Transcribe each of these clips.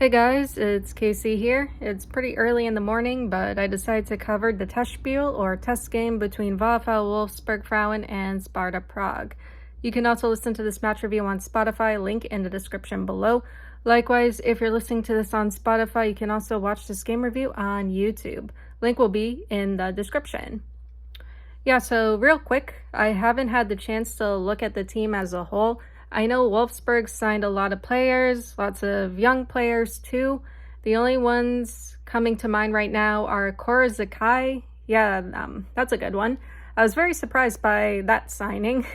Hey guys, it's Casey here. It's pretty early in the morning, but I decided to cover the Testspiel or test game between VfL Wolfsburg Frauen and Sparta Prague. You can also listen to this match review on Spotify, link in the description below. Likewise, if you're listening to this on Spotify, you can also watch this game review on YouTube. Link will be in the description. Yeah, so real quick, I haven't had the chance to look at the team as a whole. I know Wolfsburg signed a lot of players, lots of young players too. The only ones coming to mind right now are Cora Zakai. Yeah, that's a good one. I was very surprised by that signing.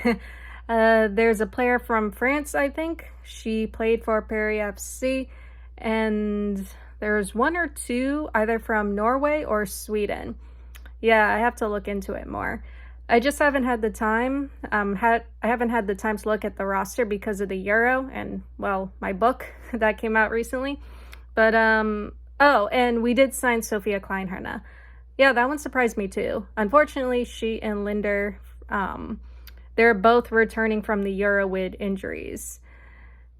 There's a player from France, I think. She played for Paris FC. And there's one or two either from Norway or Sweden. Yeah, I have to look into it more. I just haven't had the time. I haven't had the time to look at the roster because of the Euro and, well, my book that came out recently. But, oh, and we did sign Sophia Kleinherne. Yeah, that one surprised me too. Unfortunately, she and Linder, they're both returning from the Euro with injuries.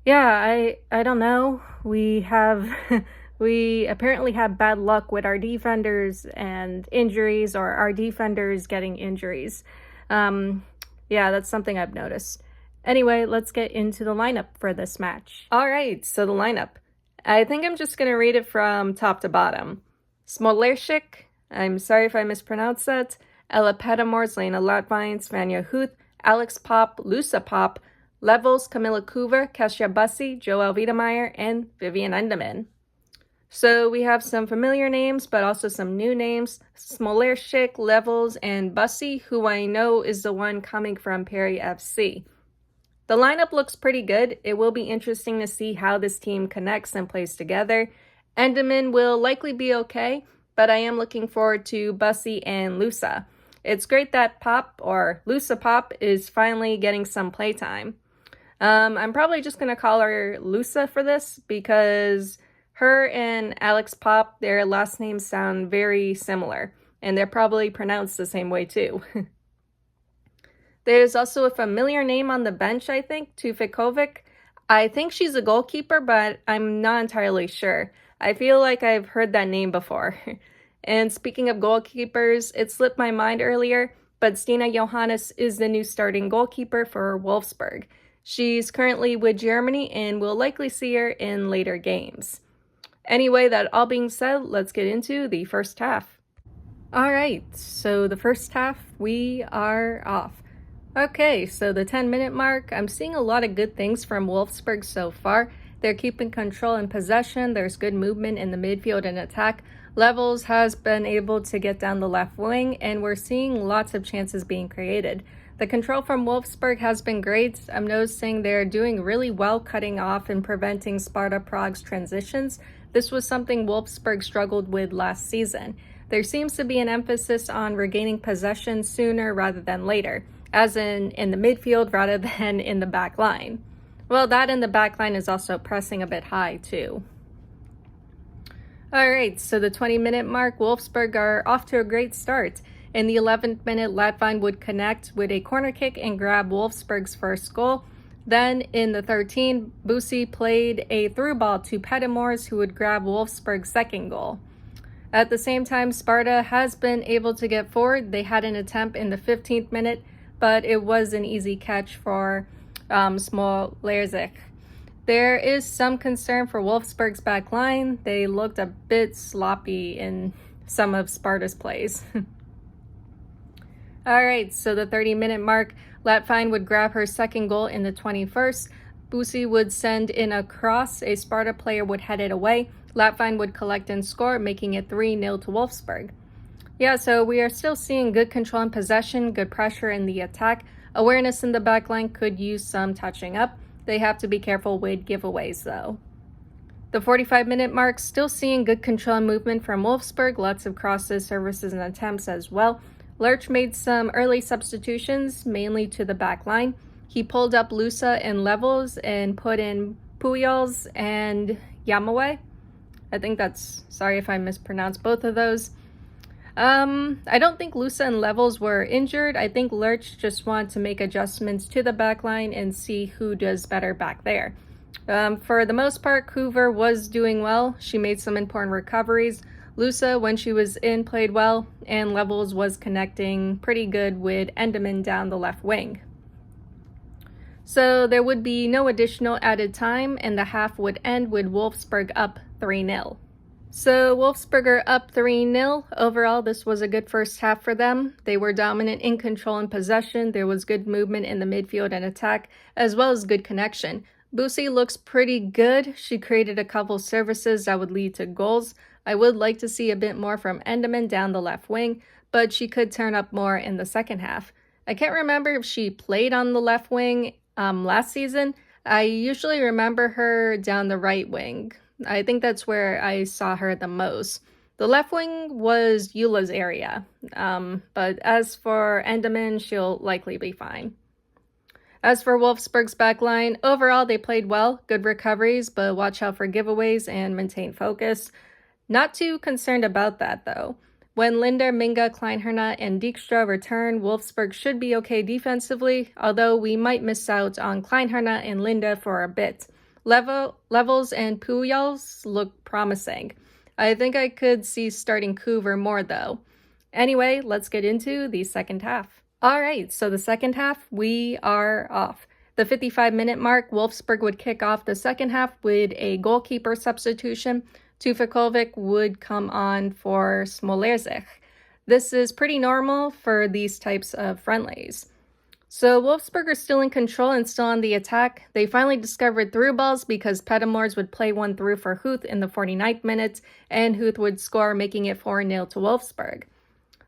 Yeah, I don't know. We apparently have bad luck with our defenders and injuries, or our defenders getting injuries. Yeah, that's something I've noticed. Anyway, let's get into the lineup for this match. All right, so the lineup. I think I'm just going to read it from top to bottom. Smolerchik, I'm sorry if I mispronounced that. Ella Pettimors, Lena Latvine, Svanja Huth, Alex Pop, Lusa Pop, Levels, Camilla Coover, Kasia Bussi, Joel Wiedemeyer, and Vivian Endemann. So we have some familiar names, but also some new names. Smolerchik, Levels, and Bussi, who I know is the one coming from Paris FC. The lineup looks pretty good. It will be interesting to see how this team connects and plays together. Endemann will likely be okay, but I am looking forward to Bussi and Lusa. It's great that Pop, or Lusa Pop, is finally getting some playtime. I'm probably just going to call her Lusa for this because her and Alex Pop, their last names sound very similar, and they're probably pronounced the same way too. There's also a familiar name on the bench, I think, Tufikovic. I think she's a goalkeeper, but I'm not entirely sure. I feel like I've heard that name before. And speaking of goalkeepers, it slipped my mind earlier, but Stina Johannes is the new starting goalkeeper for Wolfsburg. She's currently with Germany and we'll likely see her in later games. Anyway, that all being said, let's get into the first half. All right, so the first half, we are off. Okay, so the 10-minute mark, I'm seeing a lot of good things from Wolfsburg so far. They're keeping control and possession. There's good movement in the midfield and attack. Levels has been able to get down the left wing, and we're seeing lots of chances being created. The control from Wolfsburg has been great. I'm noticing they're doing really well cutting off and preventing Sparta Prague's transitions. This was something Wolfsburg struggled with last season. There seems to be an emphasis on regaining possession sooner rather than later, as in the midfield rather than in the back line. Well, that in the back line is also pressing a bit high too. All right, so the 20-minute mark, Wolfsburg are off to a great start. In the 11th minute, Latvine would connect with a corner kick and grab Wolfsburg's first goal. Then in the 13th, Bussi played a through ball to Pettimors, who would grab Wolfsburg's second goal. At the same time, Sparta has been able to get forward. They had an attempt in the 15th minute, but it was an easy catch for Smolerchik. There is some concern for Wolfsburg's back line. They looked a bit sloppy in some of Sparta's plays. All right, so the 30-minute mark, Latvine would grab her second goal in the 21st. Bussi would send in a cross. A Sparta player would head it away. Latvine would collect and score, making it 3-0 to Wolfsburg. Yeah, so we are still seeing good control and possession, good pressure in the attack. Awareness in the backline could use some touching up. They have to be careful with giveaways, though. The 45-minute mark, still seeing good control and movement from Wolfsburg. Lots of crosses, services, and attempts as well. Lurch made some early substitutions, mainly to the back line. He pulled up Lusa and Levels and put in Pujols and Yamawe. I think that's, sorry if I mispronounced both of those. I don't think Lusa and Levels were injured. I think Lurch just wanted to make adjustments to the back line and see who does better back there. For the most part, Hoover was doing well. She made some important recoveries. Lusa, when she was in, played well, and Levels was connecting pretty good with Endemann down the left wing. So there would be no additional added time, and the half would end with Wolfsburg up 3-0. So Wolfsburg are up 3-0. Overall, this was a good first half for them. They were dominant in control and possession. There was good movement in the midfield and attack, as well as good connection. Busi looks pretty good. She created a couple services that would lead to goals. I would like to see a bit more from Endemann down the left wing, but she could turn up more in the second half. I can't remember if she played on the left wing last season. I usually remember her down the right wing. I think that's where I saw her the most. The left wing was Eula's area, but as for Endemann, she'll likely be fine. As for Wolfsburg's backline, overall they played well, good recoveries, but watch out for giveaways and maintain focus. Not too concerned about that though. When Linder, Minga, Kleinherna, and Dijkstra return, Wolfsburg should be okay defensively, although we might miss out on Kleinherna and Linder for a bit. Levels and Pujols look promising. I think I could see starting Hoover more though. Anyway, let's get into the second half. Alright, so the second half, we are off. The 55-minute mark, Wolfsburg would kick off the second half with a goalkeeper substitution. Tufakovic would come on for Smolerzik. This is pretty normal for these types of friendlies. So Wolfsburg are still in control and still on the attack. They finally discovered through balls because Petamors would play one through for Huth in the 49th minute, and Huth would score, making it 4-0 to Wolfsburg.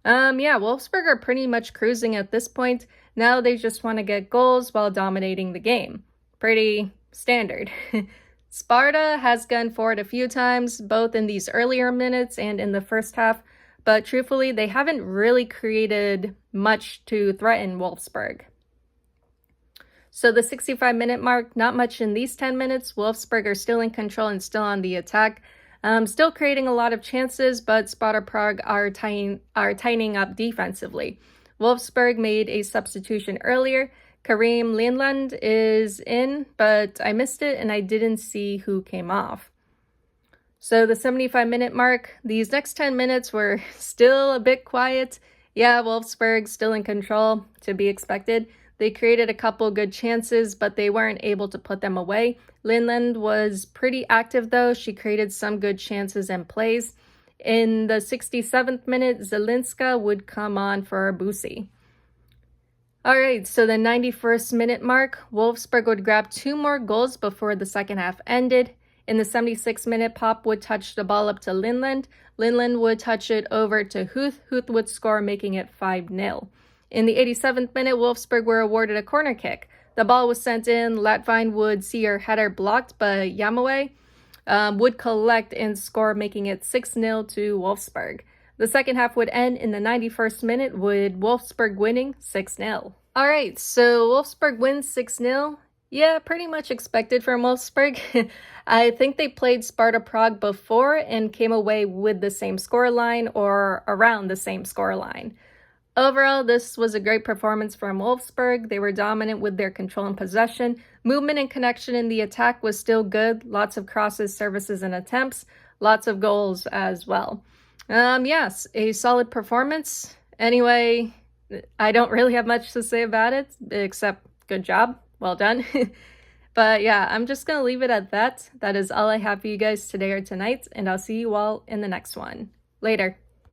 Wolfsburg are pretty much cruising at this point. Now they just want to get goals while dominating the game. Pretty standard. Sparta has gone forward a few times, both in these earlier minutes and in the first half, but truthfully, they haven't really created much to threaten Wolfsburg. So the 65-minute mark, not much in these 10 minutes. Wolfsburg are still in control and still on the attack. Still creating a lot of chances, but Sparta Prague are tightening up defensively. Wolfsburg made a substitution earlier. Karim Lindland is in, but I missed it and I didn't see who came off. So the 75-minute mark, these next 10 minutes were still a bit quiet. Yeah, Wolfsburg still in control, to be expected. They created a couple good chances, but they weren't able to put them away. Lindland was pretty active though. She created some good chances and plays. In the 67th minute, Zelinska would come on for Busi. Alright, so the 91st minute mark, Wolfsburg would grab 2 more goals before the second half ended. In the 76th minute, Pop would touch the ball up to Lindland. Lindland would touch it over to Huth. Huth would score, making it 5-0. In the 87th minute, Wolfsburg were awarded a corner kick. The ball was sent in. Latvine would see her header blocked, but Yamawe would collect and score, making it 6-0 to Wolfsburg. The second half would end in the 91st minute with Wolfsburg winning 6-0. Alright, so Wolfsburg wins 6-0. Yeah, pretty much expected from Wolfsburg. I think they played Sparta Prague before and came away with the same scoreline or around the same scoreline. Overall, this was a great performance from Wolfsburg. They were dominant with their control and possession. Movement and connection in the attack was still good. Lots of crosses, services, and attempts. Lots of goals as well. Yes, a solid performance. Anyway, I don't really have much to say about it, except good job. Well done. But yeah, I'm just going to leave it at that. That is all I have for you guys today or tonight, and I'll see you all in the next one. Later.